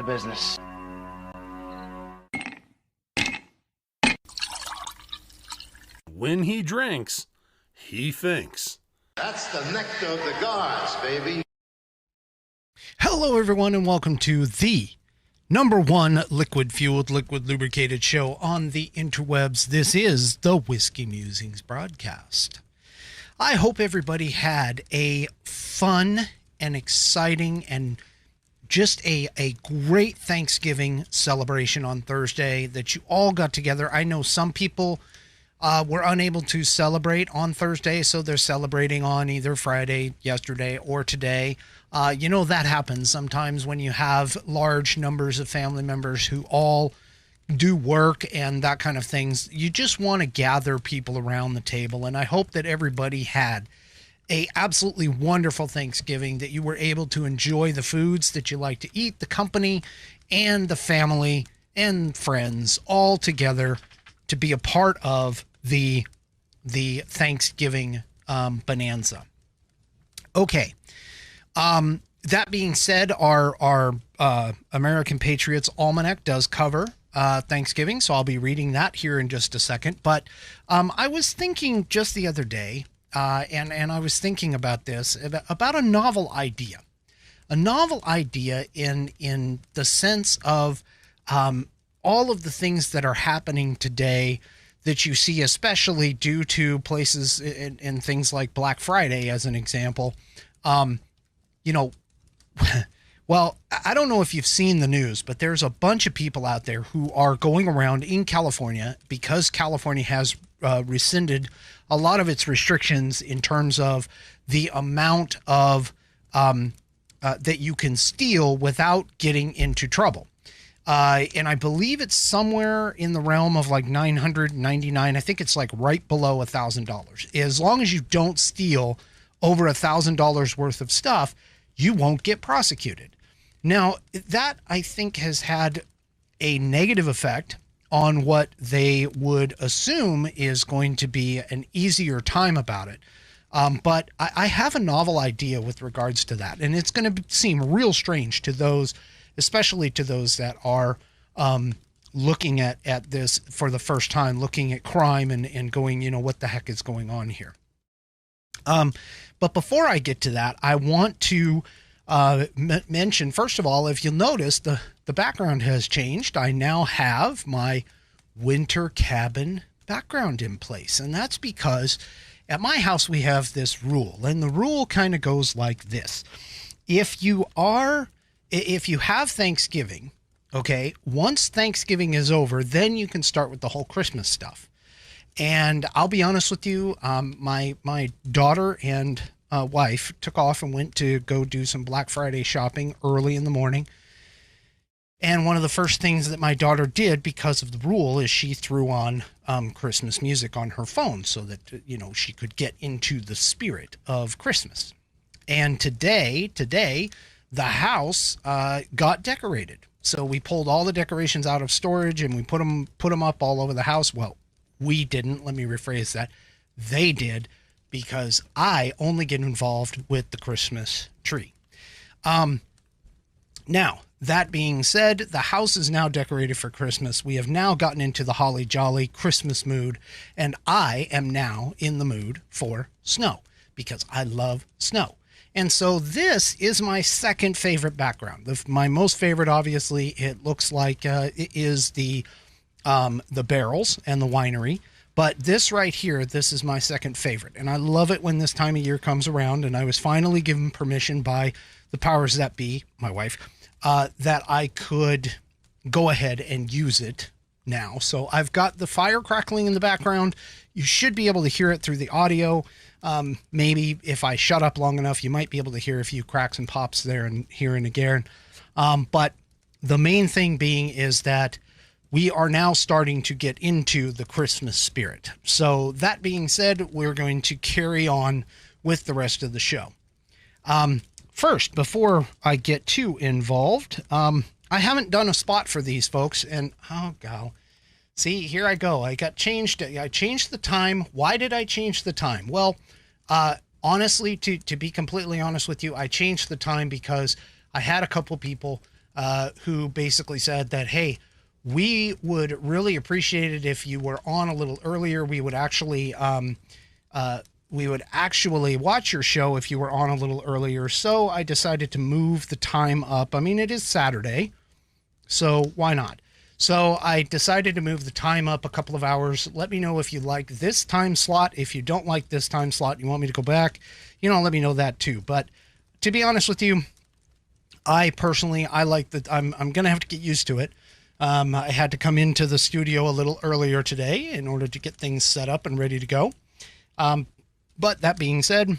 business. When he drinks, he thinks. That's the nectar of the gods, baby. Hello, everyone, and welcome to the #1 liquid-fueled, liquid-lubricated show on the interwebs. This is the Whiskey Musings broadcast. I hope everybody had a fun and exciting and just a great Thanksgiving celebration on Thursday, that you all got together. I know some people were unable to celebrate on Thursday, so they're celebrating on either Friday, yesterday, or today. You know, that happens sometimes when you have large numbers of family members who all do work and that kind of things. You just want to gather people around the table, and I hope that everybody had a absolutely wonderful Thanksgiving, that you were able to enjoy the foods that you like to eat, the company and the family and friends all together to be a part of the Thanksgiving bonanza. Okay. That being said, our American Patriots Almanac does cover Thanksgiving, so I'll be reading that here in just a second. But I was thinking just the other day, and I was thinking about this, about a novel idea. A novel idea in the sense of all of the things that are happening today that you see, especially due to places in things like Black Friday, as an example. You know, well, I don't know if you've seen the news, but there's a bunch of people out there who are going around in California, because California has rescinded a lot of its restrictions in terms of the amount of that you can steal without getting into trouble. And I believe it's somewhere in the realm of like $999. I think it's like right below $1,000. As long as you don't steal over $1,000 worth of stuff, you won't get prosecuted. Now, that I think has had a negative effect on what they would assume is going to be an easier time about it. But I have a novel idea with regards to that, and it's going to seem real strange to those, especially to those that are looking at this for the first time, looking at crime and going, you know, what the heck is going on here? But before I get to that, I want to mention, first of all, if you'll notice, the background has changed. I now have my winter cabin background in place, and that's because at my house we have this rule, and the rule kind of goes like this. If you have Thanksgiving, okay, once Thanksgiving is over, then you can start with the whole Christmas stuff. And I'll be honest with you, my daughter and wife took off and went to go do some Black Friday shopping early in the morning. And one of the first things that my daughter did, because of the rule, is she threw on Christmas music on her phone so that, you know, she could get into the spirit of Christmas. And today, the house got decorated. So we pulled all the decorations out of storage and we put them up all over the house. Well, we didn't. Let me rephrase that. They did, because I only get involved with the Christmas tree. Now, that being said, the house is now decorated for Christmas. We have now gotten into the holly jolly Christmas mood, and I am now in the mood for snow, because I love snow. And so this is my second favorite background. My most favorite, obviously, it looks like it is the barrels and the winery. But this right here, this is my second favorite. And I love it when this time of year comes around. And I was finally given permission by the powers that be, my wife, that I could go ahead and use it now. So I've got the fire crackling in the background. You should be able to hear it through the audio. Maybe if I shut up long enough, you might be able to hear a few cracks and pops there and here and again. But the main thing being is that we are now starting to get into the Christmas spirit. So that being said, we're going to carry on with the rest of the show. First, before I get too involved, I haven't done a spot for these folks, and oh god, see, here I go. I changed the time. Why did I change the time? Well, honestly, to be completely honest with you, I changed the time because I had a couple people who basically said that, hey, we would really appreciate it if you were on a little earlier. We would actually watch your show if you were on a little earlier. So I decided to move the time up. I mean, it is Saturday, so why not? So I decided to move the time up a couple of hours. Let me know if you like this time slot. If you don't like this time slot, you want me to go back, let me know that too. But to be honest with you, I like that. I'm going to have to get used to it. I had to come into the studio a little earlier today in order to get things set up and ready to go. But that being said,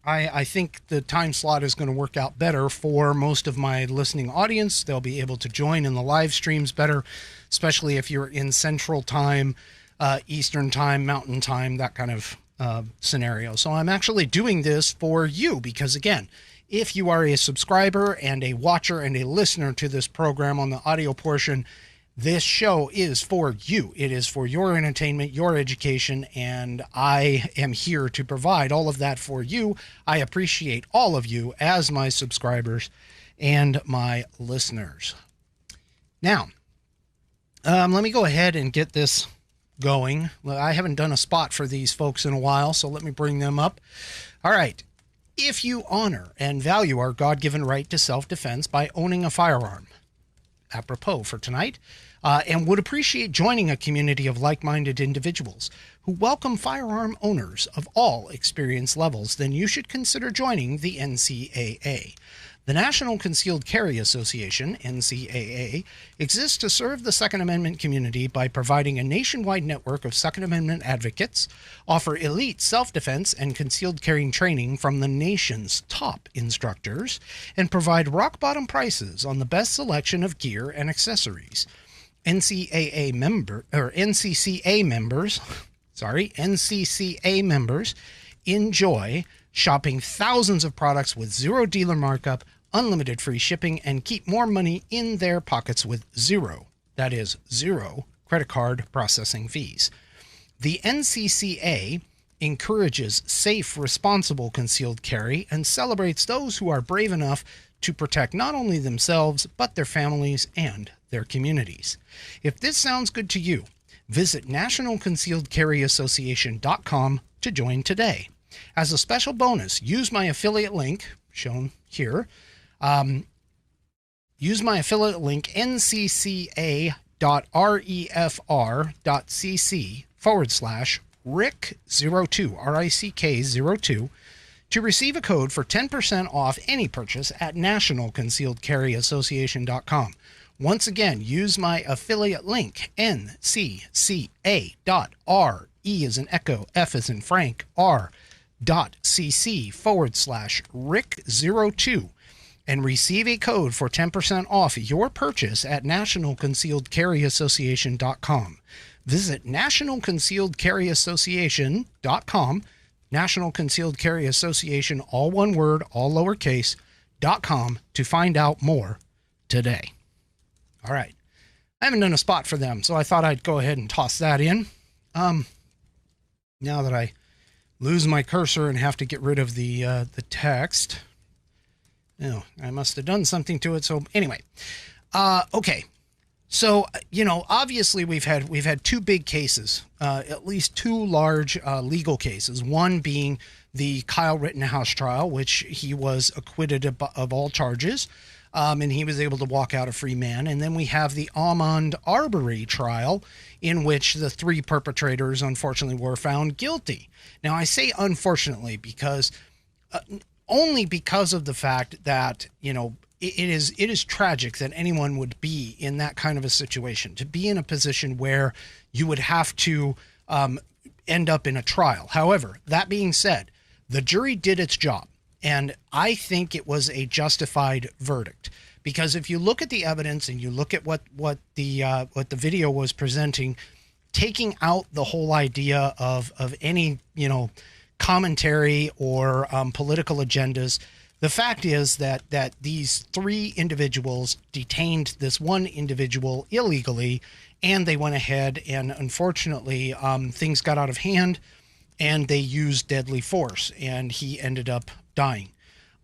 I think the time slot is going to work out better for most of my listening audience. They'll be able to join in the live streams better, especially if you're in Central Time, Eastern Time, Mountain Time, that kind of scenario. So I'm actually doing this for you because, again, if you are a subscriber and a watcher and a listener to this program on the audio portion, this show is for you. It is for your entertainment, your education, and I am here to provide all of that for you. I appreciate all of you as my subscribers and my listeners. Now, let me go ahead and get this going. I haven't done a spot for these folks in a while, so let me bring them up. All right. If you honor and value our God-given right to self-defense by owning a firearm, apropos for tonight, and would appreciate joining a community of like-minded individuals who welcome firearm owners of all experience levels, then you should consider joining the NCAA. The National Concealed Carry Association, NCAA, exists to serve the Second Amendment community by providing a nationwide network of Second Amendment advocates, offer elite self-defense and concealed carrying training from the nation's top instructors, and provide rock-bottom prices on the best selection of gear and accessories. NCCA members enjoy shopping thousands of products with zero dealer markup, unlimited free shipping, and keep more money in their pockets with zero credit card processing fees. The NCCA encourages safe, responsible concealed carry and celebrates those who are brave enough to protect not only themselves, but their families and their communities. If this sounds good to you, visit nationalconcealedcarryassociation.com to join today. As a special bonus, use my affiliate link, shown here, ncca.refr.cc/RICK02, RICK02, to receive a code for 10% off any purchase at nationalconcealedcarryassociation.com. Once again, use my affiliate link, ncca.re as in echo, F as in Frank, r.cc/RICK02, and receive a code for 10% off your purchase at nationalconcealedcarryassociation.com. Visit nationalconcealedcarryassociation.com, National Concealed Carry Association, all one word, all lowercase, .com, to find out more today. All right. I haven't done a spot for them, so I thought I'd go ahead and toss that in. Now that I lose my cursor and have to get rid of the text. I must have done something to it. So anyway, okay. So, obviously we've had two big cases, at least two large legal cases, one being the Kyle Rittenhouse trial, which he was acquitted of all charges, and he was able to walk out a free man. And then we have the Ahmaud Arbery trial, in which the three perpetrators, unfortunately, were found guilty. Now, I say unfortunately because only because of the fact that, it is tragic that anyone would be in that kind of a situation, to be in a position where you would have to end up in a trial. However, that being said, the jury did its job, and I think it was a justified verdict, because if you look at the evidence and you look at what the video was presenting, taking out the whole idea of any commentary or political agendas. The fact is that these three individuals detained this one individual illegally, and they went ahead and unfortunately things got out of hand and they used deadly force, and he ended up dying.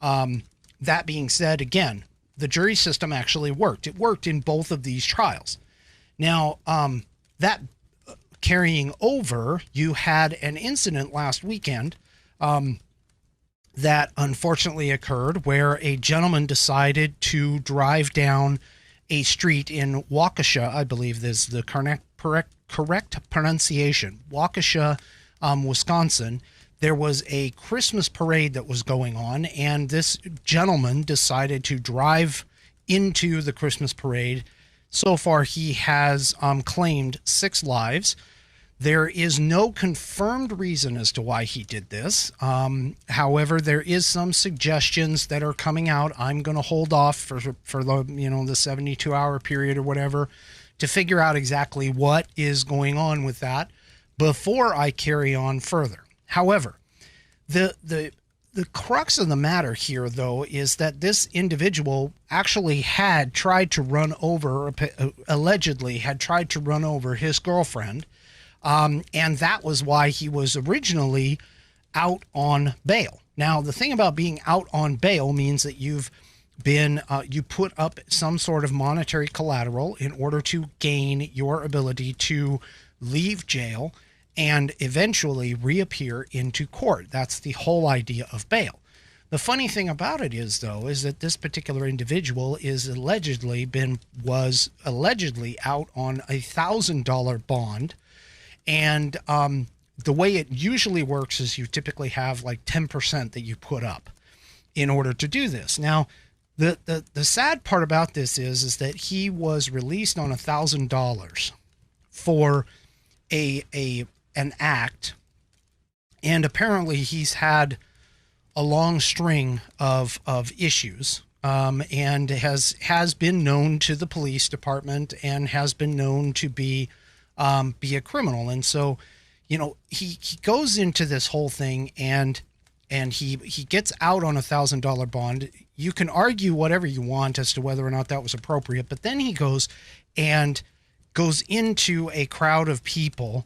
That being said, again, the jury system actually worked. It worked in both of these trials. Now, that carrying over, you had an incident last weekend that unfortunately occurred where a gentleman decided to drive down a street in Waukesha, I believe this is the correct pronunciation, Waukesha, Wisconsin. There was a Christmas parade that was going on, and this gentleman decided to drive into the Christmas parade. So far, he has claimed 6 lives. There is no confirmed reason as to why he did this. However, there is some suggestions that are coming out. I'm going to hold off for the the 72-hour period or whatever to figure out exactly what is going on with that before I carry on further. However, the crux of the matter here, though, is that this individual actually had tried to run over, allegedly had tried to run over his girlfriend. And that was why he was originally out on bail. Now, the thing about being out on bail means that you've been, you put up some sort of monetary collateral in order to gain your ability to leave jail and eventually reappear into court. That's the whole idea of bail. The funny thing about it is, though, is that this particular individual was allegedly out on $1,000 bond. And the way it usually works is you typically have like 10% that you put up in order to do this. Now, the sad part about this is that he was released on $1,000 for an act, and apparently he's had a long string of issues, and has been known to the police department and has been known to be a criminal. And so, he goes into this whole thing and he gets out on $1,000 bond. You can argue whatever you want as to whether or not that was appropriate, but then he goes into a crowd of people.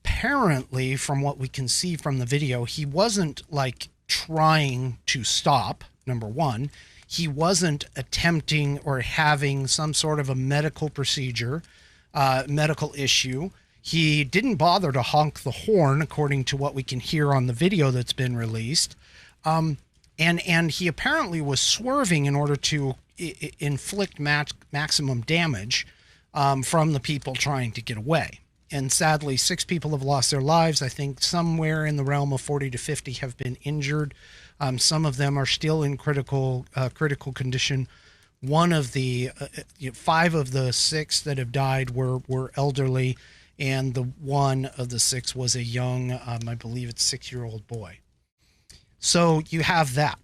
Apparently, from what we can see from the video, he wasn't like trying to stop. Number one, he wasn't attempting or having some sort of a medical procedure, medical issue. He didn't bother to honk the horn, according to what we can hear on the video that's been released. And he apparently was swerving in order to inflict maximum damage from the people trying to get away. And sadly, 6 people have lost their lives. I think somewhere in the realm of 40 to 50 have been injured. Some of them are still in critical condition. One of the 5 of the 6 that have died were elderly, and the one of the 6 was a young, I believe it's 6-year-old boy. So you have that.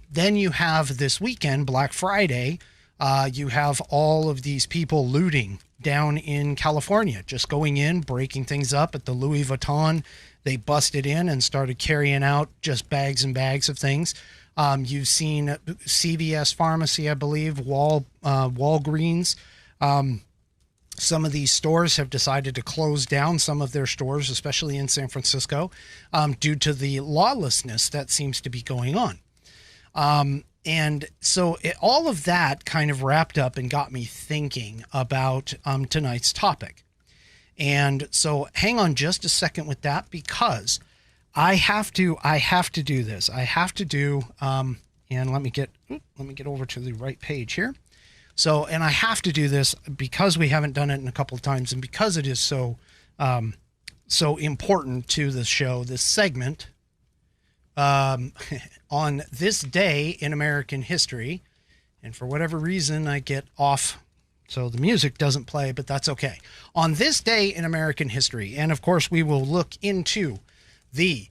Then you have this weekend, Black Friday. You have all of these people looting down in California, just going in, breaking things up at the Louis Vuitton. They busted in and started carrying out just bags and bags of things. You've seen CVS Pharmacy, I believe, Walgreens. Some of these stores have decided to close down some of their stores, especially in San Francisco, due to the lawlessness that seems to be going on. And so all of that kind of wrapped up and got me thinking about tonight's topic. And so hang on just a second with that, because I have to do this. I have to do, and let me get over to the right page here. So, and I have to do this because we haven't done it in a couple of times, and because it is so important to the show, this segment, on this day in American history. And for whatever reason, I get off, so the music doesn't play, but that's okay. On this day in American history, and of course we will look into the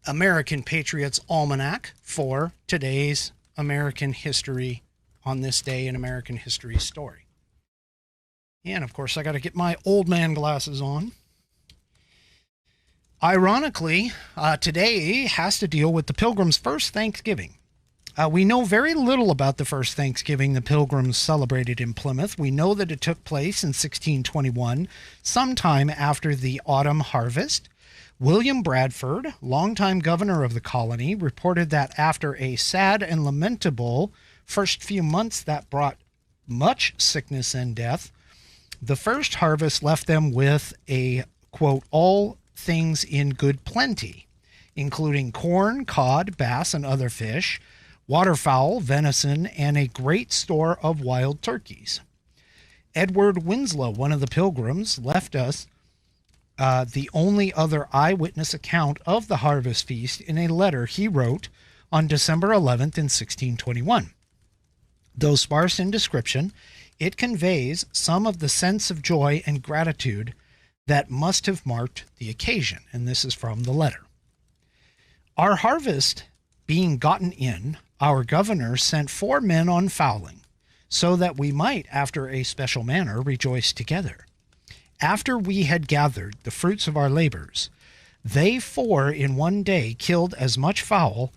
American Patriots Almanac for today's American history on this day in American history story. And of course I got to get my old man glasses on. Ironically, today has to deal with the Pilgrims' first Thanksgiving. We know very little about the first Thanksgiving the Pilgrims celebrated in Plymouth. We know that it took place in 1621, sometime after the autumn harvest. William Bradford, longtime governor of the colony, reported that after a sad and lamentable First few months that brought much sickness and death. The first harvest left them with a, quote, all things in good plenty, including corn, cod, bass, and other fish, waterfowl, venison, and a great store of wild turkeys. Edward Winslow, one of the pilgrims, left us the only other eyewitness account of the harvest feast in a letter he wrote on December 11th in 1621. Though sparse in description, it conveys some of the sense of joy and gratitude that must have marked the occasion, and this is from the letter. Our harvest being gotten in, our governor sent 4 men on fowling, so that we might, after a special manner, rejoice together. After we had gathered the fruits of our labors, they 4 in one day killed as much fowl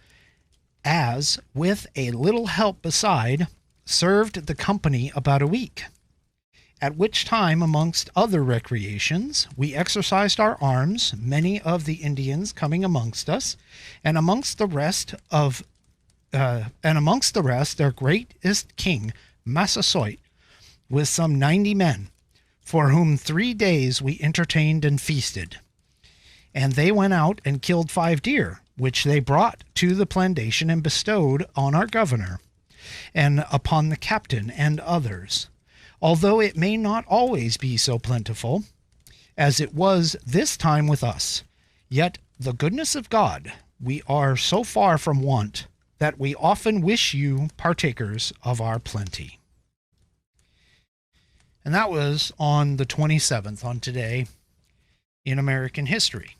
as, with a little help beside, served the company about a week. At which time, amongst other recreations, we exercised our arms, many of the Indians coming amongst us, and amongst the rest their greatest king, Massasoit, with some 90 men, for whom 3 days we entertained and feasted. And they went out and killed 5 deer, which they brought to the plantation and bestowed on our governor, and upon the captain and others, although it may not always be so plentiful as it was this time with us. Yet the goodness of God, we are so far from want that we often wish you partakers of our plenty. And that was on the 27th, on today in American history.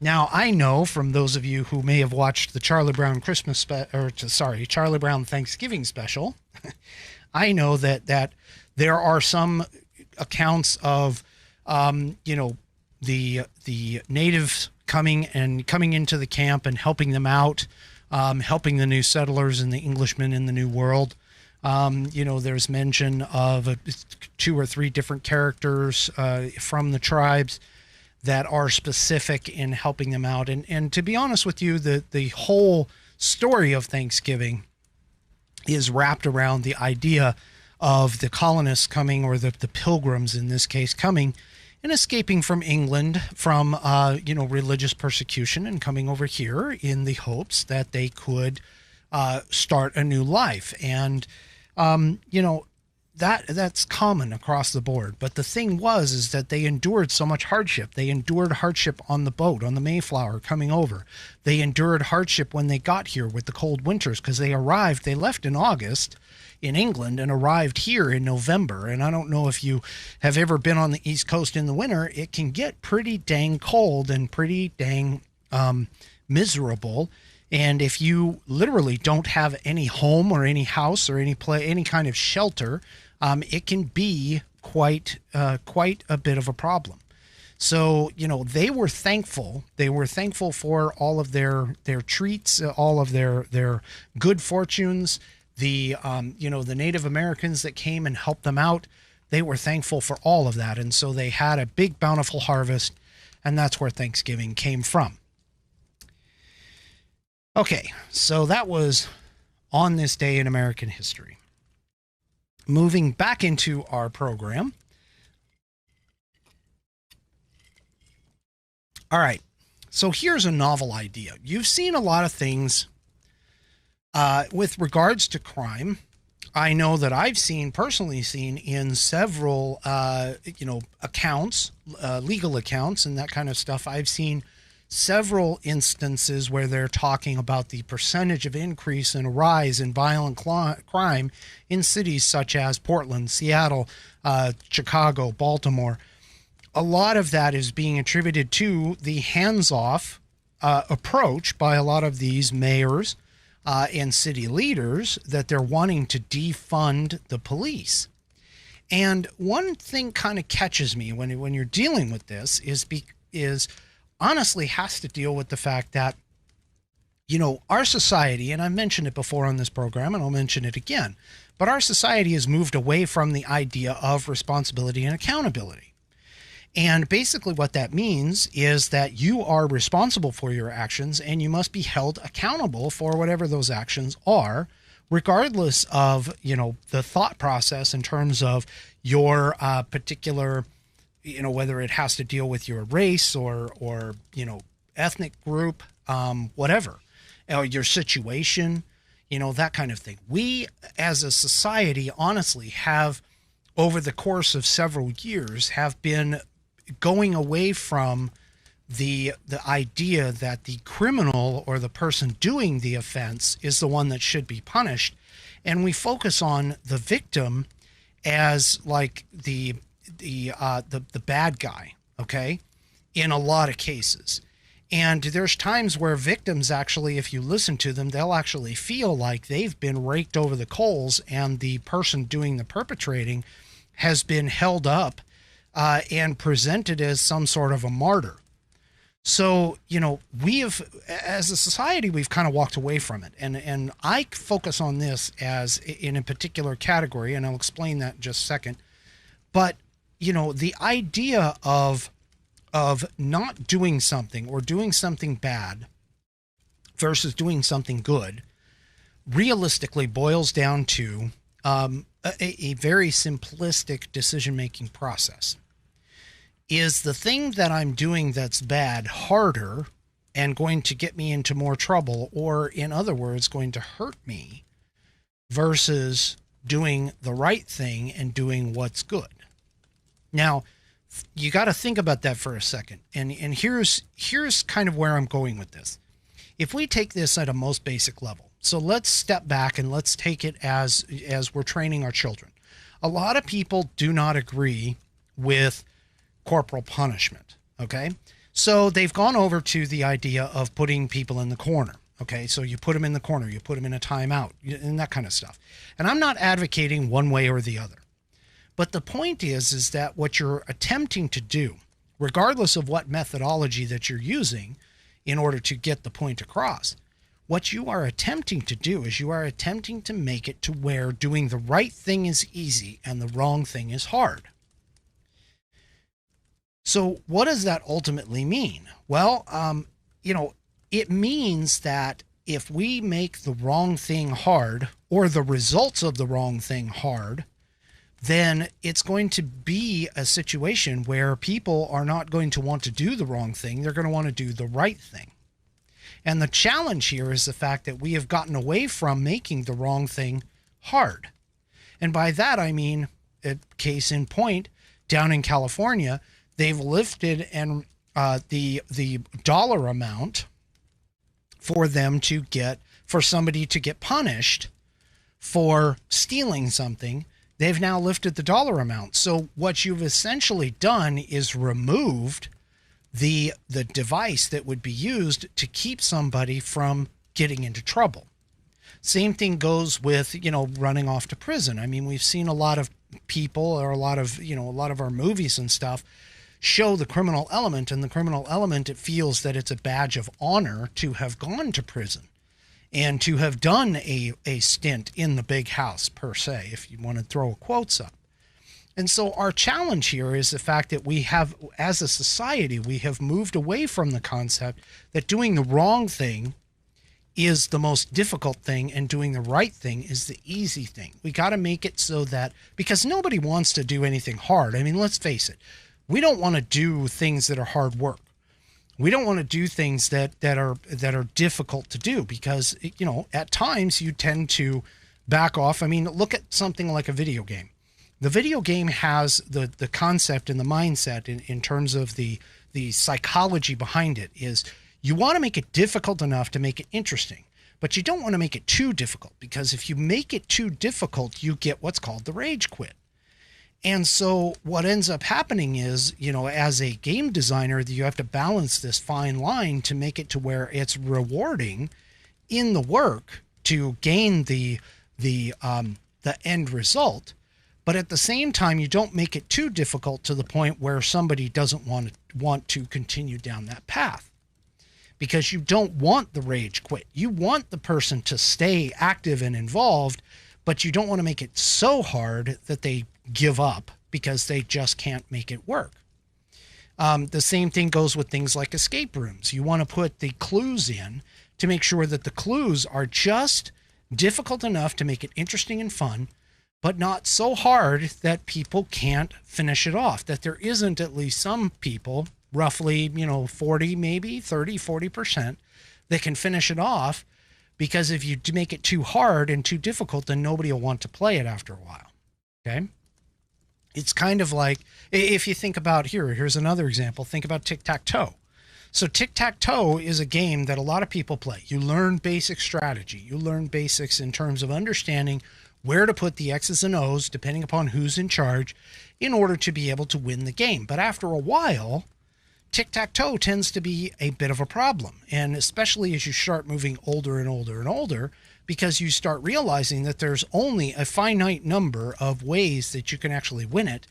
Now, I know from those of you who may have watched the Charlie Brown Charlie Brown Thanksgiving special, I know that there are some accounts of, the natives coming into the camp and helping them out, helping the new settlers and the Englishmen in the New World. There's mention of 2 or 3 different characters from the tribes that are specific in helping them out. And to be honest with you, the whole story of Thanksgiving is wrapped around the idea of the colonists coming, or the pilgrims in this case, coming and escaping from England from, religious persecution, and coming over here in the hopes that they could start a new life. And, that's common across the board. But the thing is that they endured so much hardship. They endured hardship on the boat, on the Mayflower coming over. They endured hardship when they got here with the cold winters, because they left in August in England and arrived here in November. And I don't know if you have ever been on the East Coast in the winter. It can get pretty dang cold and pretty dang miserable. And if you literally don't have any home or any house or any kind of shelter, it can be quite a bit of a problem. So, they were thankful. They were thankful for all of their treats, all of their good fortunes. The Native Americans that came and helped them out, they were thankful for all of that. And so they had a big, bountiful harvest, and that's where Thanksgiving came from. Okay, so that was on this day in American history. Moving back into our program. All right, so here's a novel idea. You've seen a lot of things with regards to crime. I know that I've personally seen in several, accounts, legal accounts and that kind of stuff. I've seen several instances where they're talking about the percentage of increase and rise in violent crime in cities such as Portland, Seattle, Chicago, Baltimore. A lot of that is being attributed to the hands-off approach by a lot of these mayors and city leaders, that they're wanting to defund the police. And one thing kind of catches me when you're dealing with this is honestly has to deal with the fact that, our society, and I've mentioned it before on this program and I'll mention it again, but our society has moved away from the idea of responsibility and accountability. And basically what that means is that you are responsible for your actions and you must be held accountable for whatever those actions are, regardless of, the thought process in terms of your particular, whether it has to deal with your race or ethnic group, whatever, or your situation, that kind of thing. We as a society, honestly, have over the course of several years have been going away from the idea that the criminal or the person doing the offense is the one that should be punished, and we focus on the victim as like the bad guy, okay, in a lot of cases. And there's times where victims actually, if you listen to them, they'll actually feel like they've been raked over the coals, and the person doing the perpetrating has been held up and presented as some sort of a martyr. So, we have, as a society, we've kind of walked away from it. And I focus on this as in a particular category, and I'll explain that in just a second. But, the idea of not doing something or doing something bad versus doing something good realistically boils down to a very simplistic decision-making process. Is the thing that I'm doing that's bad harder and going to get me into more trouble, or in other words, going to hurt me, versus doing the right thing and doing what's good? Now, you got to think about that for a second. And here's kind of where I'm going with this. If we take this at a most basic level, so let's step back and let's take it as we're training our children. A lot of people do not agree with corporal punishment, okay? So they've gone over to the idea of putting people in the corner, okay? So you put them in the corner, you put them in a timeout, and that kind of stuff. And I'm not advocating one way or the other. But the point is that what you're attempting to do, regardless of what methodology that you're using in order to get the point across, what you are attempting to do is you are attempting to make it to where doing the right thing is easy and the wrong thing is hard. So what does that ultimately mean? Well, it means that if we make the wrong thing hard, or the results of the wrong thing hard, then it's going to be a situation where people are not going to want to do the wrong thing. They're going to want to do the right thing. And the challenge here is the fact that we have gotten away from making the wrong thing hard. And by that, I mean, a case in point, down in California, they've lifted and the dollar amount for somebody to get punished for stealing something. They've now lifted the dollar amount. So what you've essentially done is removed the device that would be used to keep somebody from getting into trouble. Same thing goes with, running off to prison. I mean, we've seen a lot of people, or a lot of our movies and stuff show the criminal element, and the criminal element, it feels that it's a badge of honor to have gone to prison and to have done a stint in the big house, per se, if you want to throw quotes up. And so our challenge here is the fact that we have, as a society, we have moved away from the concept that doing the wrong thing is the most difficult thing and doing the right thing is the easy thing. We got to make it so that, because nobody wants to do anything hard. I mean, let's face it. We don't want to do things that are hard work. We don't want to do things that are difficult to do, because, at times you tend to back off. I mean, look at something like a video game. The video game has the concept and the mindset in terms of the psychology behind it is you want to make it difficult enough to make it interesting, but you don't want to make it too difficult, because if you make it too difficult, you get what's called the rage quit. And so what ends up happening is, as a game designer, you have to balance this fine line to make it to where it's rewarding in the work to gain the end result. But at the same time, you don't make it too difficult to the point where somebody doesn't want to continue down that path, because you don't want the rage quit. You want the person to stay active and involved, but you don't want to make it so hard that they give up because they just can't make it work. The same thing goes with things like escape rooms. You want to put the clues in to make sure that the clues are just difficult enough to make it interesting and fun, but not so hard that people can't finish it off, that there isn't at least some people, roughly, 40, maybe 30, 40%, that can finish it off, because if you make it too hard and too difficult, then nobody will want to play it after a while. Okay? It's kind of like, if you think about here's another example. Think about tic-tac-toe. So tic-tac-toe is a game that a lot of people play. You learn basic strategy. You learn basics in terms of understanding where to put the X's and O's, depending upon who's in charge, in order to be able to win the game. But after a while, tic-tac-toe tends to be a bit of a problem. And especially as you start moving older and older and older, because you start realizing that there's only a finite number of ways that you can actually win it.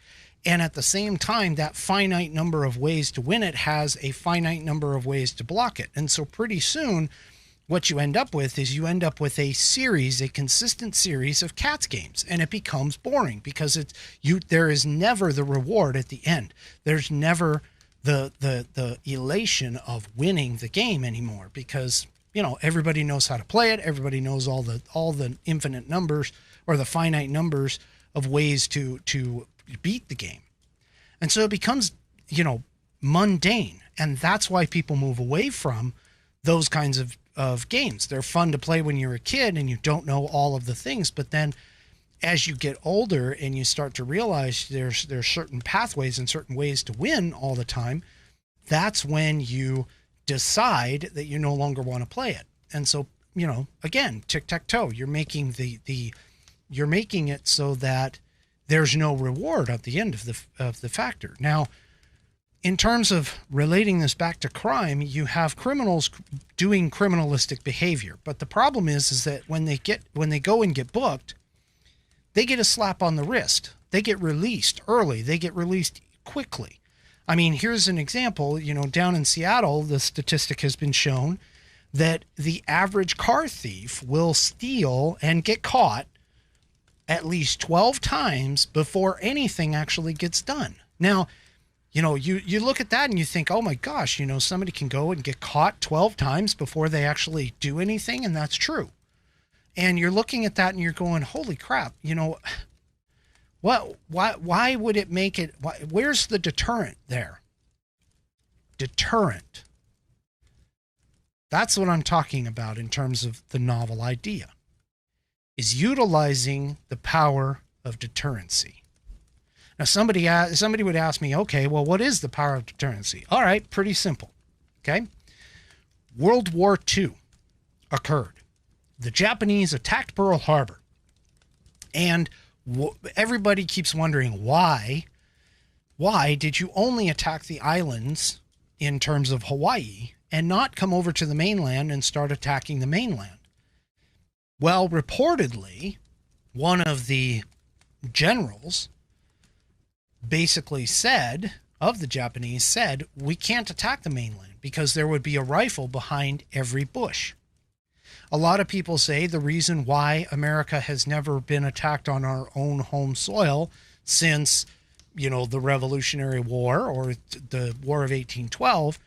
And at the same time, that finite number of ways to win it has a finite number of ways to block it. And so pretty soon, what you end up with is a consistent series of cats games, and it becomes boring because there is never the reward at the end. There's never the elation of winning the game anymore, because everybody knows how to play it. Everybody knows all the infinite numbers, or the finite numbers of ways to beat the game. And so it becomes, mundane. And that's why people move away from those kinds of games. They're fun to play when you're a kid and you don't know all of the things. But then as you get older and you start to realize there's certain pathways and certain ways to win all the time, that's when you decide that you no longer want to play it. And so, again, tic-tac-toe, you're making you're making it so that there's no reward at the end of the factor. Now, in terms of relating this back to crime, you have criminals doing criminalistic behavior. But the problem is that when they go and get booked, they get a slap on the wrist. They get released early. They get released quickly. I mean, here's an example. Down in Seattle, the statistic has been shown that the average car thief will steal and get caught at least 12 times before anything actually gets done. Now, you look at that and you think, oh my gosh, somebody can go and get caught 12 times before they actually do anything. And that's true. And you're looking at that and you're going, holy crap, why would it make it? Where's the deterrent there? Deterrent. That's what I'm talking about in terms of the novel idea, is utilizing the power of deterrency. Now, somebody would ask me, okay, well, what is the power of deterrency? All right, pretty simple. Okay. World War II occurred. The Japanese attacked Pearl Harbor. And everybody keeps wondering why did you only attack the islands in terms of Hawaii and not come over to the mainland and start attacking the mainland? Well, reportedly, one of the generals basically of the Japanese said, we can't attack the mainland because there would be a rifle behind every bush. A lot of people say the reason why America has never been attacked on our own home soil since, the Revolutionary War or the War of 1812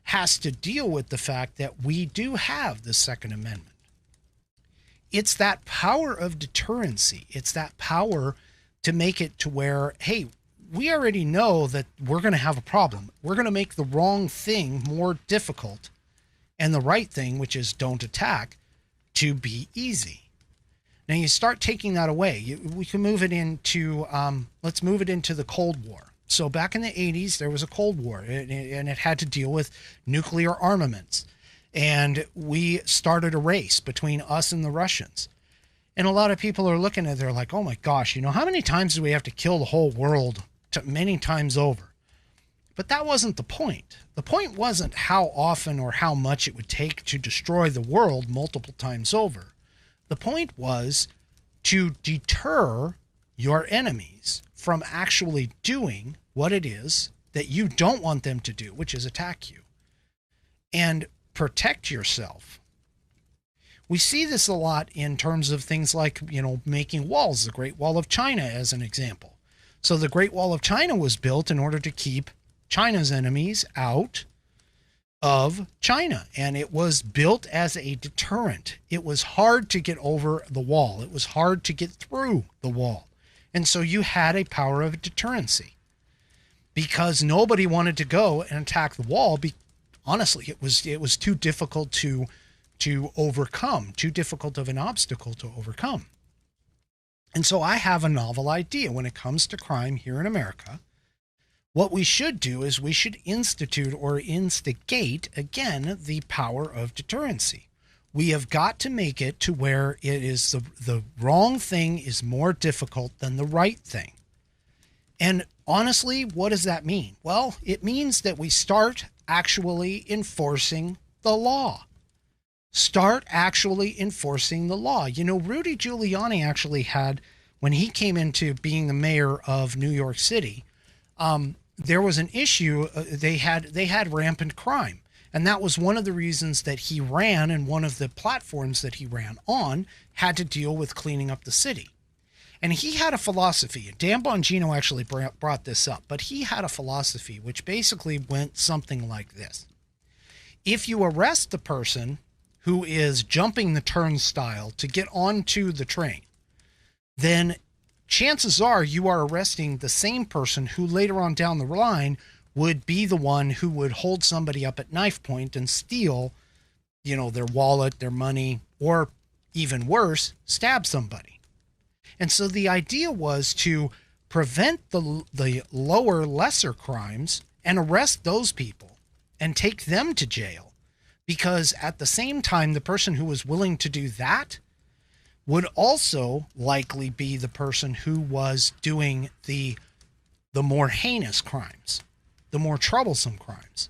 has to deal with the fact that we do have the Second Amendment. It's that power of deterrency. It's that power to make it to where, hey, we already know that we're going to have a problem. We're going to make the wrong thing more difficult and the right thing, which is don't attack, to be easy. Now you start taking that away. We can move it into, let's move it into the Cold War. So back in the 80s, there was a Cold War, and it had to deal with nuclear armaments. And we started a race between us and the Russians. And a lot of people are looking at it, they're like, oh my gosh, how many times do we have to kill the whole world many times over? But that wasn't the point. The point wasn't how often or how much it would take to destroy the world multiple times over. The point was to deter your enemies from actually doing what it is that you don't want them to do, which is attack you. And protect yourself. We see this a lot in terms of things like, making walls, the Great Wall of China as an example. So the Great Wall of China was built in order to keep China's enemies out of China, and it was built as a deterrent. It was hard to get over the wall. It was hard to get through the wall. And so you had a power of deterrency because nobody wanted to go and attack the wall. Honestly, it was too difficult to overcome, too difficult of an obstacle to overcome. And so I have a novel idea when it comes to crime here in America. What we should do is we should institute or instigate, again, the power of deterrency. We have got to make it to where it is the wrong thing is more difficult than the right thing. And honestly, what does that mean? Well, it means that we start actually enforcing the law. Start actually enforcing the law. You know, Rudy Giuliani actually had, when he came into being the mayor of New York City, there was an issue. They had rampant crime. And that was one of the reasons that he ran, and one of the platforms that he ran on had to deal with cleaning up the city. And he had a philosophy, and Dan Bongino actually brought this up, but he had a philosophy which basically went something like this. If you arrest the person who is jumping the turnstile to get onto the train, then chances are you are arresting the same person who later on down the line would be the one who would hold somebody up at knife point and steal, you know, their wallet, their money, or even worse, stab somebody. And so the idea was to prevent the lower, lesser crimes and arrest those people and take them to jail. Because at the same time, the person who was willing to do that would also likely be the person who was doing the more heinous crimes, the more troublesome crimes.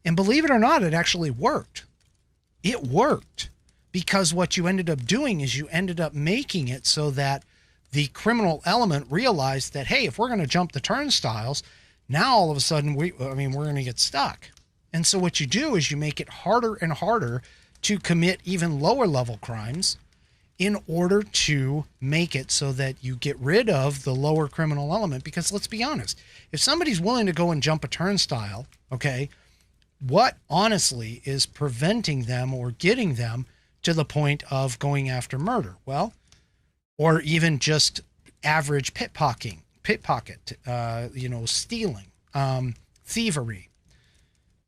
And believe it or not, it actually worked. It worked because what you ended up doing is you ended up making it so that the criminal element realized that, hey, if we're going to jump the turnstiles, now all of a sudden we're going to get stuck. And so what you do is you make it harder and harder to commit even lower level crimes in order to make it so that you get rid of the lower criminal element. Because let's be honest, if somebody's willing to go and jump a turnstile, okay, what honestly is preventing them or getting them to the point of going after murder? Well, or even just average pickpocket, stealing, thievery,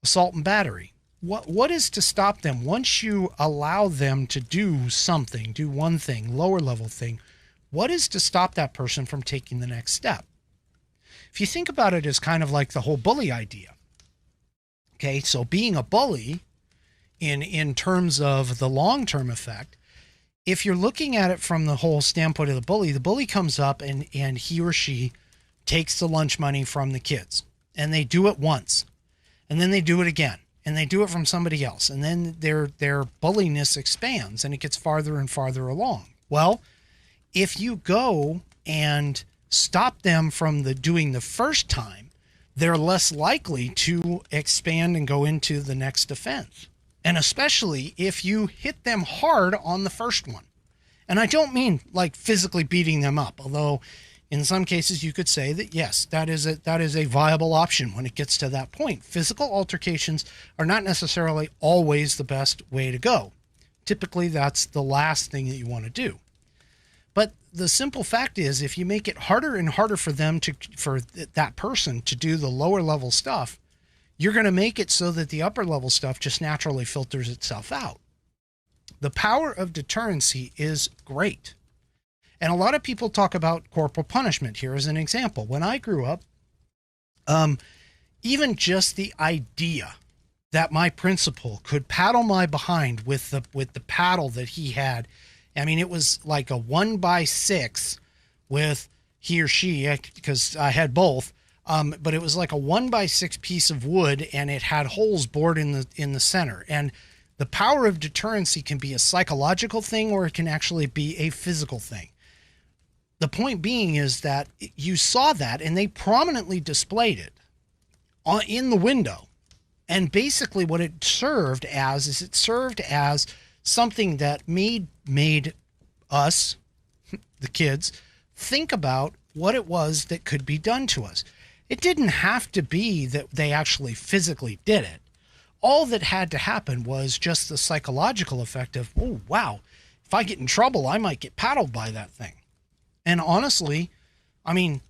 assault and battery. What is to stop them once you allow them to do something, do one thing, lower level thing? What is to stop that person from taking the next step? If you think about it as kind of like the whole bully idea. Okay, so being a bully in terms of the long-term effect, if you're looking at it from the whole standpoint of the bully comes up and he or she takes the lunch money from the kids, and they do it once, and then they do it again, and they do it from somebody else, and then their bulliness expands and it gets farther and farther along. Well, if you go and stop them from doing the first time, they're less likely to expand and go into the next offense. And especially if you hit them hard on the first one. And I don't mean like physically beating them up, although in some cases you could say that, yes, that is a viable option when it gets to that point. Physical altercations are not necessarily always the best way to go. Typically, that's the last thing that you want to do. But the simple fact is, if you make it harder and harder for that person to do the lower level stuff, you're going to make it so that the upper level stuff just naturally filters itself out. The power of deterrency is great. And a lot of people talk about corporal punishment here as an example. When I grew up, even just the idea that my principal could paddle my behind with the paddle that he had, I mean, it was like a 1x6 with he or she, because I had both. But it was like a 1x6 piece of wood, and it had holes bored in the center. And the power of deterrency can be a psychological thing, or it can actually be a physical thing. The point being is that you saw that, and they prominently displayed it in the window. And basically what it served as is it served as something that made us, the kids, think about what it was that could be done to us. It didn't have to be that they actually physically did it, All that had to happen was just the psychological effect of, oh, wow, if I get in trouble, I might get paddled by that thing. And honestly, I mean,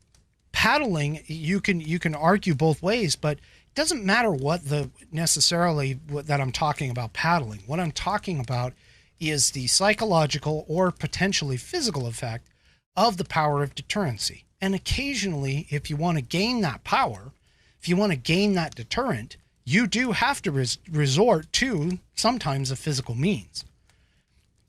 paddling, you can argue both ways, but it doesn't matter what that I'm talking about paddling. What I'm talking about is the psychological or potentially physical effect of the power of deterrency. And occasionally, if you want to gain that power, if you want to gain that deterrent, you do have to resort to sometimes a physical means.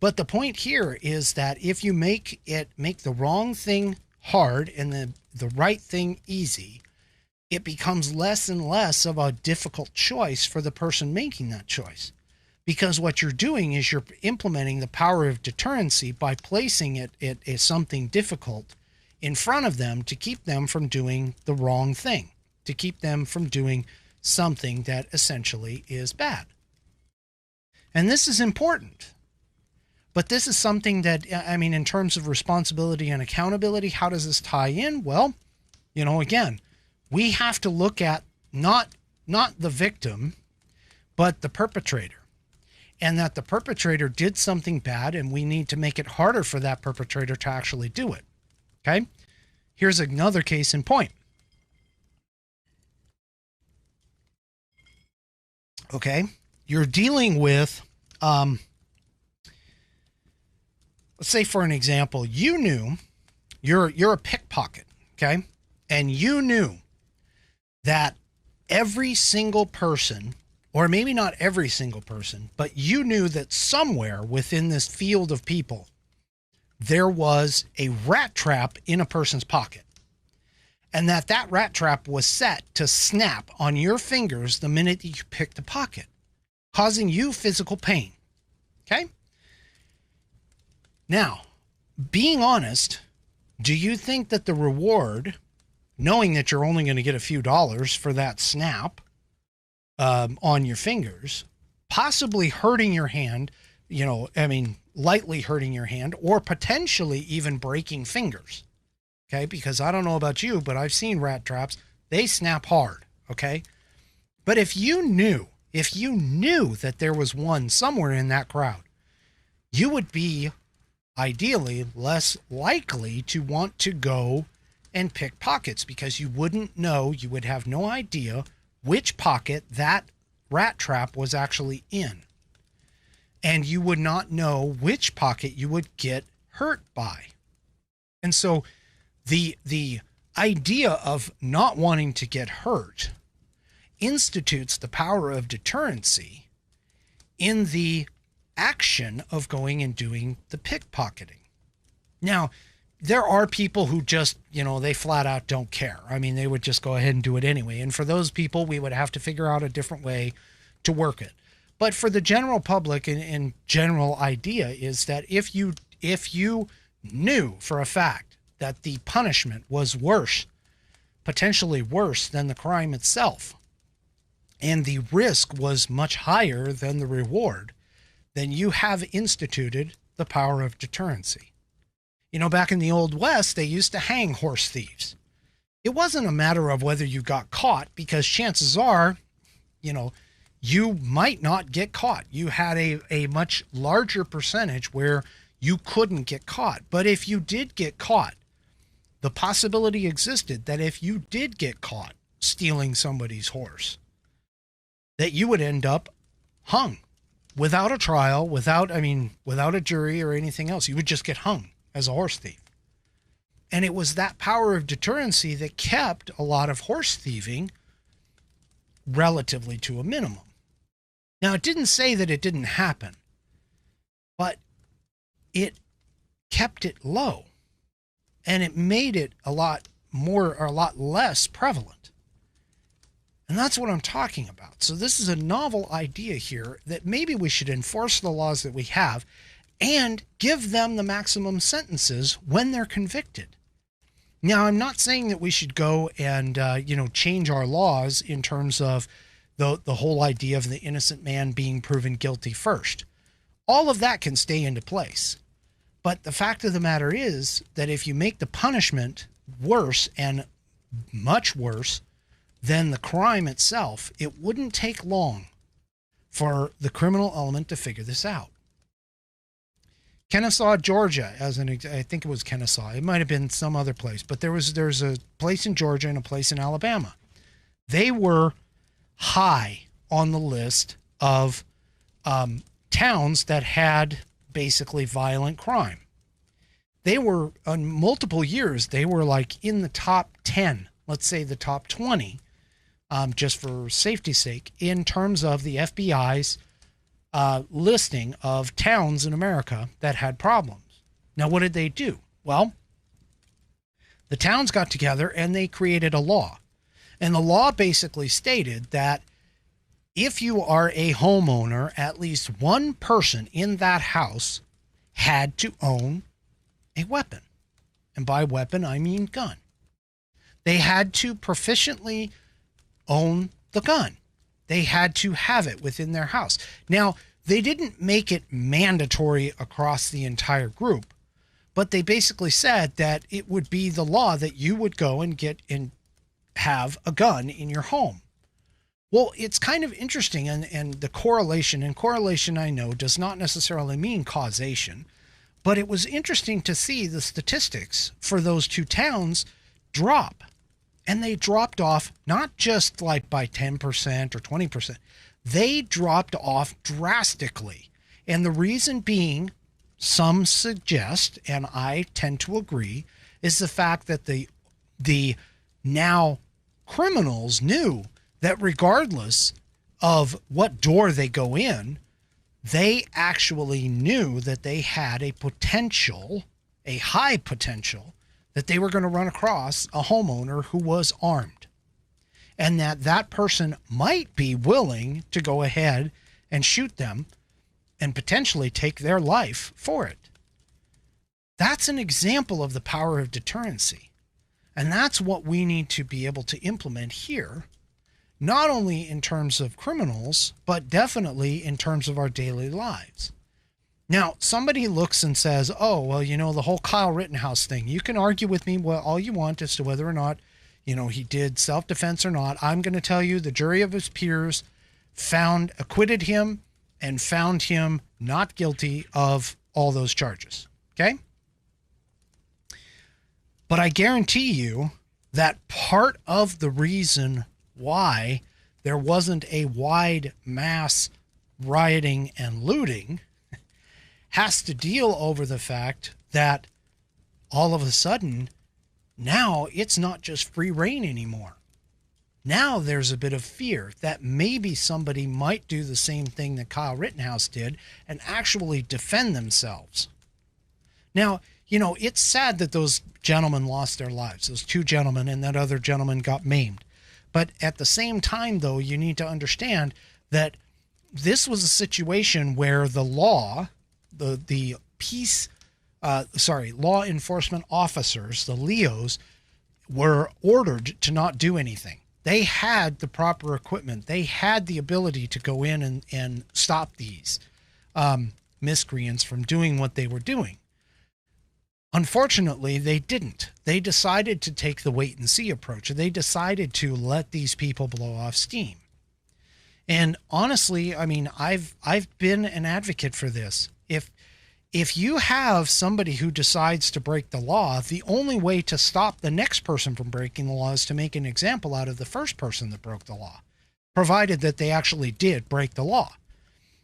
But the point here is that if you make the wrong thing hard and the right thing easy, it becomes less and less of a difficult choice for the person making that choice. Because what you're doing is you're implementing the power of deterrency by placing it as something difficult in front of them to keep them from doing the wrong thing, to keep them from doing something that essentially is bad. And this is important. But this is something that, I mean, in terms of responsibility and accountability, how does this tie in? Well, again, we have to look at not the victim, but the perpetrator. And that the perpetrator did something bad, and we need to make it harder for that perpetrator to actually do it. Okay? Here's another case in point. Okay? You're dealing with, let's say for an example, you knew you're a pickpocket, okay? And you knew that every single person, or maybe not every single person, but you knew that somewhere within this field of people, there was a rat trap in a person's pocket. And that rat trap was set to snap on your fingers the minute you picked the pocket, causing you physical pain. Okay? Now, being honest, do you think that the reward, knowing that you're only going to get a few dollars for that snap on your fingers, possibly hurting your hand, lightly hurting your hand, or potentially even breaking fingers? Okay, because I don't know about you, but I've seen rat traps. They snap hard, okay? But if you knew that there was one somewhere in that crowd, you would be ideally less likely to want to go and pick pockets, because you wouldn't know, you would have no idea which pocket that rat trap was actually in. And you would not know which pocket you would get hurt by. And so the idea of not wanting to get hurt institutes the power of deterrency in the action of going and doing the pickpocketing. Now, there are people who just, they flat out don't care. I mean, they would just go ahead and do it anyway. And for those people, we would have to figure out a different way to work it. But for the general public and general idea is that if you knew for a fact that the punishment was worse, potentially worse than the crime itself, and the risk was much higher than the reward, then you have instituted the power of deterrency. Back in the Old West, they used to hang horse thieves. It wasn't a matter of whether you got caught, because chances are, you might not get caught. You had a much larger percentage where you couldn't get caught. But if you did get caught, the possibility existed that if you did get caught stealing somebody's horse, that you would end up hung without a trial, without a jury or anything else. You would just get hung as a horse thief. And it was that power of deterrency that kept a lot of horse thieving relatively to a minimum. Now, it didn't say that it didn't happen, but it kept it low, and it made it a lot less prevalent. And that's what I'm talking about. So this is a novel idea here that maybe we should enforce the laws that we have and give them the maximum sentences when they're convicted. Now, I'm not saying that we should go and, change our laws in terms of the whole idea of the innocent man being proven guilty first. All of that can stay into place. But the fact of the matter is that if you make the punishment worse and much worse than the crime itself, it wouldn't take long for the criminal element to figure this out. Kennesaw, Georgia, I think it was Kennesaw. It might have been some other place, but there's a place in Georgia and a place in Alabama. They were high on the list of towns that had basically violent crime. They were, on multiple years, they were like in the top 10, let's say the top 20, just for safety's sake, in terms of the FBI's listing of towns in America that had problems. Now, what did they do? Well, the towns got together and they created a law. And the law basically stated that if you are a homeowner, at least one person in that house had to own a weapon. And by weapon, I mean gun. They had to proficiently own the gun. They had to have it within their house. Now, they didn't make it mandatory across the entire group, but they basically said that it would be the law that you would go and get and have a gun in your home. Well, it's kind of interesting, and the correlation, and correlation I know does not necessarily mean causation, but it was interesting to see the statistics for those two towns drop. And they dropped off not just like by 10% or 20%. They dropped off drastically. And the reason being, some suggest, and I tend to agree, is the fact that the now criminals knew that regardless of what door they go in, they actually knew that they had a potential, a high potential, that they were going to run across a homeowner who was armed, and that person might be willing to go ahead and shoot them and potentially take their life for it. That's an example of the power of deterrency. And that's what we need to be able to implement here, not only in terms of criminals, but definitely in terms of our daily lives. Now, somebody looks and says, oh, well, the whole Kyle Rittenhouse thing, you can argue with me all you want as to whether or not, he did self-defense or not. I'm going to tell you the jury of his peers acquitted him and found him not guilty of all those charges. Okay? But I guarantee you that part of the reason why there wasn't a wide mass rioting and looting has to deal over the fact that all of a sudden, now it's not just free reign anymore. Now there's a bit of fear that maybe somebody might do the same thing that Kyle Rittenhouse did and actually defend themselves. Now, it's sad that those gentlemen lost their lives, those two gentlemen, and that other gentleman got maimed. But at the same time, though, you need to understand that this was a situation where the law, the law enforcement officers, the LEOs, were ordered to not do anything. They had the proper equipment. They had the ability to go in and stop these miscreants from doing what they were doing. Unfortunately, they didn't. They decided to take the wait and see approach. They decided to let these people blow off steam. And honestly, I've been an advocate for this. If you have somebody who decides to break the law, the only way to stop the next person from breaking the law is to make an example out of the first person that broke the law, provided that they actually did break the law.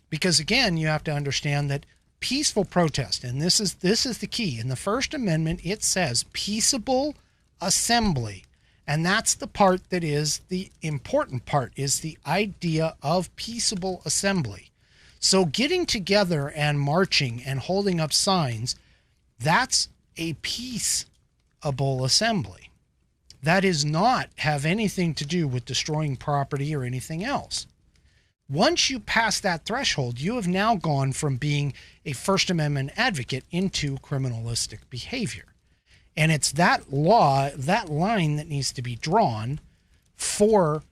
Because again, you have to understand that peaceful protest, and this is the key. In the First Amendment, it says peaceable assembly. And that's the part that is the important part, is the idea of peaceable assembly. So getting together and marching and holding up signs, that's a peaceable assembly. That does not have anything to do with destroying property or anything else. Once you pass that threshold, you have now gone from being a First Amendment advocate into criminalistic behavior. And it's that law, that line that needs to be drawn for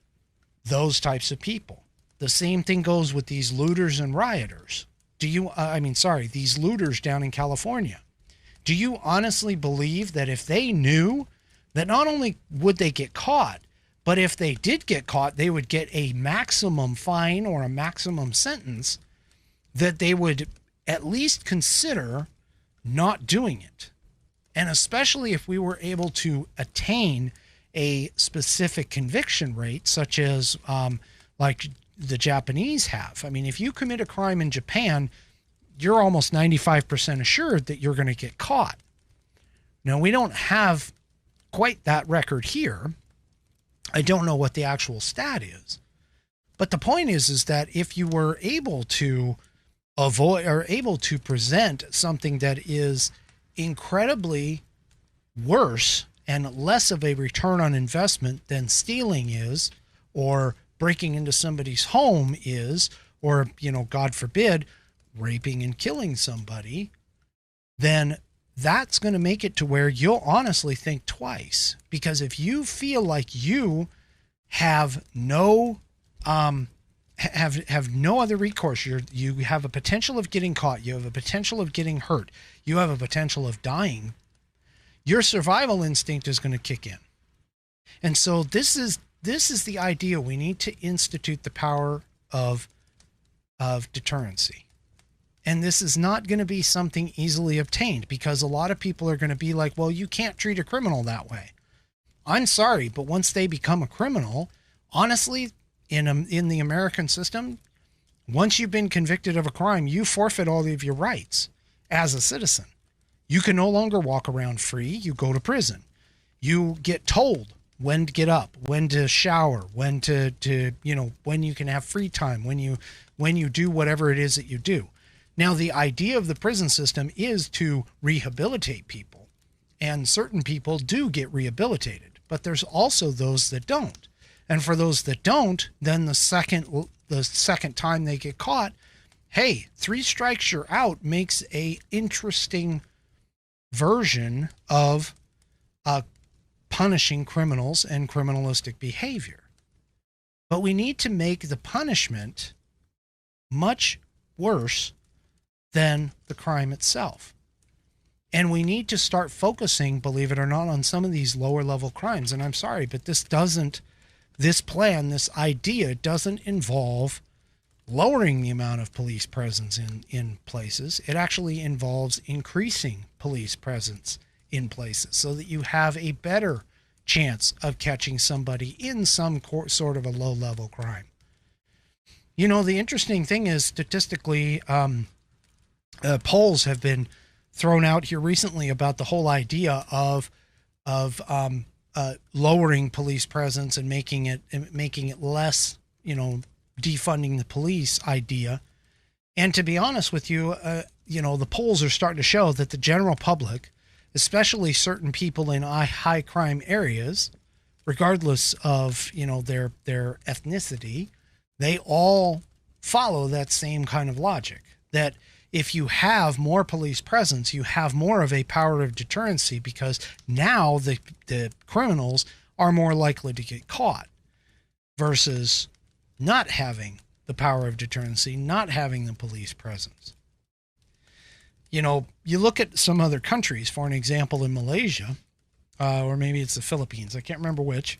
those types of people. The same thing goes with these looters and rioters. These looters down in California. Do you honestly believe that if they knew that not only would they get caught, But if they did get caught, they would get a maximum fine or a maximum sentence that they would at least consider not doing it. And especially if we were able to attain a specific conviction rate, such as like the Japanese have. I mean, if you commit a crime in Japan, you're almost 95% assured that you're going to get caught. Now, we don't have quite that record here. I don't know what the actual stat is. But the point is that if you were able to avoid or able to present something that is incredibly worse and less of a return on investment than stealing is, or breaking into somebody's home is, or, God forbid, raping and killing somebody, then that's going to make it to where you'll honestly think twice. Because if you feel like you have no have no other recourse, you have a potential of getting caught, you have a potential of getting hurt, you have a potential of dying, your survival instinct is going to kick in. And so this is the idea. We need to institute the power of deterrency. And this is not going to be something easily obtained, because a lot of people are going to be like, well, you can't treat a criminal that way. I'm sorry, but once they become a criminal, honestly, in the American system, once you've been convicted of a crime, you forfeit all of your rights as a citizen. You can no longer walk around free. You go to prison. You get told when to get up, when to shower, when to when you can have free time, when you do whatever it is that you do. Now, the idea of the prison system is to rehabilitate people, and certain people do get rehabilitated, but there's also those that don't. And for those that don't, then the second time they get caught, hey, 3 strikes you're out makes a interesting version of punishing criminals and criminalistic behavior. But we need to make the punishment much worse than the crime itself. And we need to start focusing, believe it or not, on some of these lower level crimes. And I'm sorry, but this idea doesn't involve lowering the amount of police presence in places. It actually involves increasing police presence in places so that you have a better chance of catching somebody in some sort of a low level crime. The interesting thing is, statistically, polls have been thrown out here recently about the whole idea of lowering police presence and making it less, defunding the police idea. And to be honest with you, the polls are starting to show that the general public, especially certain people in high crime areas, regardless of, their ethnicity, they all follow that same kind of logic, that if you have more police presence, you have more of a power of deterrency, because now the criminals are more likely to get caught versus not having the power of deterrency, not having the police presence. You look at some other countries, for an example, in Malaysia, or maybe it's the Philippines, I can't remember which,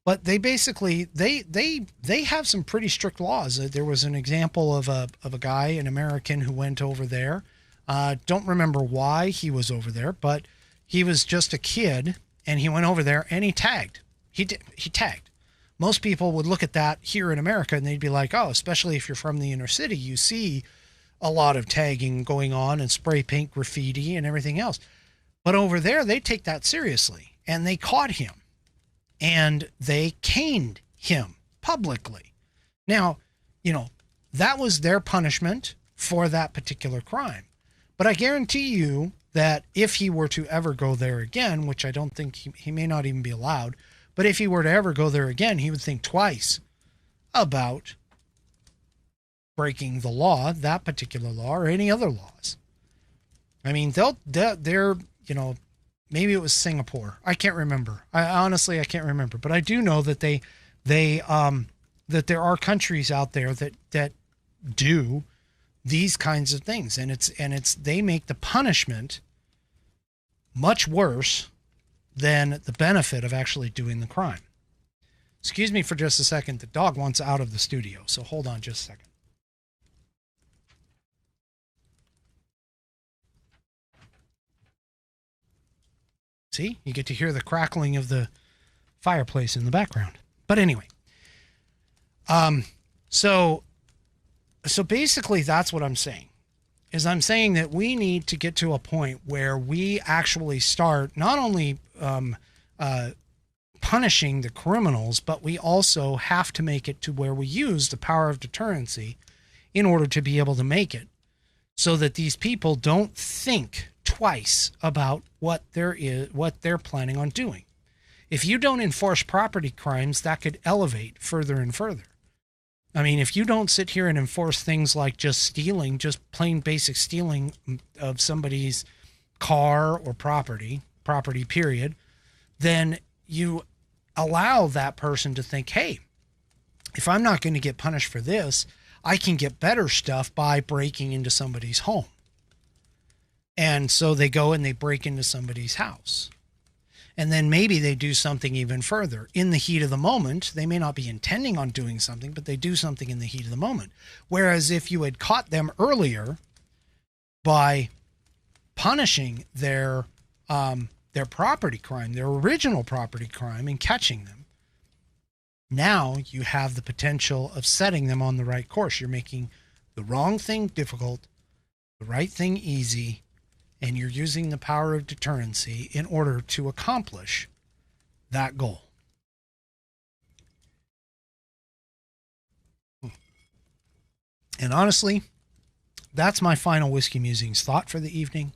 but they basically, they have some pretty strict laws. There was an example of a guy, an American, who went over there. Don't remember why he was over there, but he was just a kid, and he went over there and he tagged. He tagged. Most people would look at that here in America and they'd be like, oh, especially if you're from the inner city, you see a lot of tagging going on and spray paint graffiti and everything else. But over there, they take that seriously, and they caught him. And they caned him publicly. Now, that was their punishment for that particular crime. But I guarantee you that if he were to ever go there again, which I don't think he may not even be allowed, but if he were to ever go there again, he would think twice about breaking the law, that particular law, or any other laws. I mean, they're maybe it was Singapore. I can't remember. I can't remember. But I do know that that there are countries out there that do these kinds of things, and they make the punishment much worse than the benefit of actually doing the crime. Excuse me for just a second. The dog wants out of the studio, so hold on just a second. See, you get to hear the crackling of the fireplace in the background. But anyway, so basically that's what I'm saying. Is I'm saying that we need to get to a point where we actually start not only punishing the criminals, but we also have to make it to where we use the power of deterrency in order to be able to make it so that these people don't think twice about what they're planning on doing. If you don't enforce property crimes, that could elevate further and further. I mean, if you don't sit here and enforce things like just stealing, just plain basic stealing of somebody's car or property period, then you allow that person to think, hey, if I'm not going to get punished for this, I can get better stuff by breaking into somebody's home. And so they go and they break into somebody's house. And then maybe they do something even further. In the heat of the moment, they may not be intending on doing something, but they do something in the heat of the moment. Whereas if you had caught them earlier by punishing their property crime, their original property crime, and catching them, now you have the potential of setting them on the right course. You're making the wrong thing difficult, the right thing easy, and you're using the power of deterrency in order to accomplish that goal. And honestly, that's my final Whiskey Musings thought for the evening.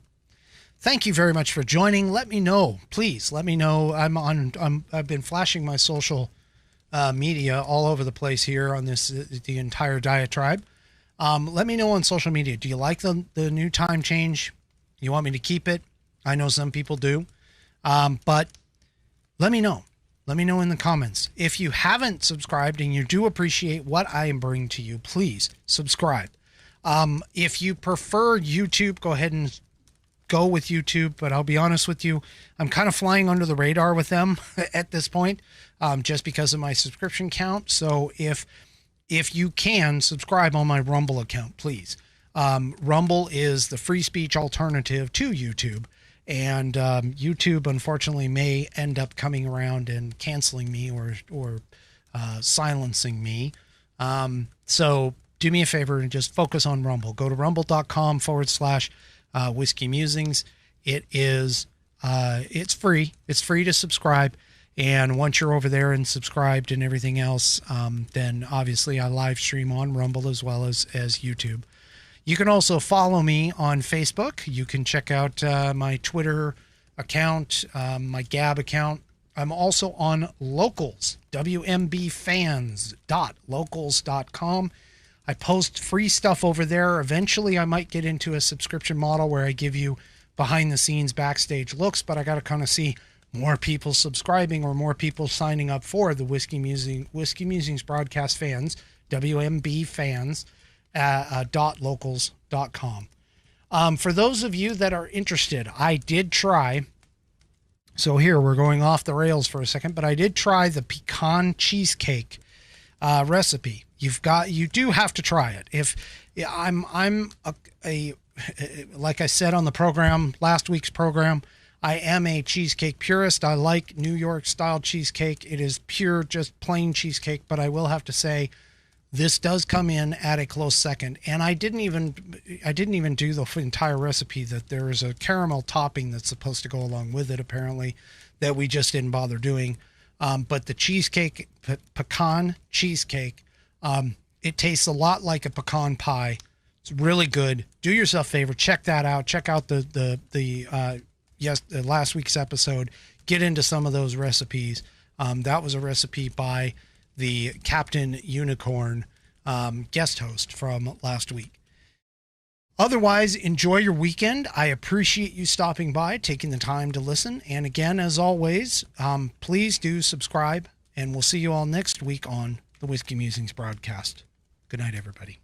Thank you very much for joining. Let me know, please. Let me know. I've been flashing my social media all over the place here on the entire diatribe. Let me know on social media. Do you like the new time change? You want me to keep it? I know some people do. But let me know. Let me know in the comments. If you haven't subscribed and you do appreciate what I am bringing to you, please subscribe. If you prefer YouTube, go ahead and go with YouTube. But I'll be honest with you, I'm kind of flying under the radar with them at this point, just because of my subscription count. So if you can subscribe on my Rumble account, please. Rumble is the free speech alternative to YouTube, and YouTube unfortunately may end up coming around and canceling me or silencing me. So do me a favor and just focus on Rumble. Go to rumble.com/Whiskey Musings. It's free. It's free to subscribe. And once you're over there and subscribed and everything else, then obviously I live stream on Rumble as well as YouTube. You can also follow me on Facebook. You can check out my Twitter account, my Gab account. I'm also on Locals, wmbfans.locals.com. I post free stuff over there. Eventually, I might get into a subscription model where I give you behind-the-scenes backstage looks, but I got to kind of see more people subscribing or more people signing up for the Whiskey Musings broadcast fans, WMB fans. .locals.com. For those of you that are interested, I did try. So here we're going off the rails for a second, but I did try the pecan cheesecake recipe. You do have to try it. If I'm like I said on the program, last week's program, I am a cheesecake purist. I like New York style cheesecake. It is pure, just plain cheesecake, but I will have to say, this does come in at a close second, and I didn't even do the entire recipe. That there is a caramel topping that's supposed to go along with it, apparently, that we just didn't bother doing. But the cheesecake, pecan cheesecake, it tastes a lot like a pecan pie. It's really good. Do yourself a favor, check that out. Check out the last week's episode. Get into some of those recipes. That was a recipe by the Captain Unicorn guest host from last week. Otherwise, enjoy your weekend. I appreciate you stopping by, taking the time to listen. And again, as always, please do subscribe, and we'll see you all next week on the Whiskey Musings broadcast. Good night, everybody.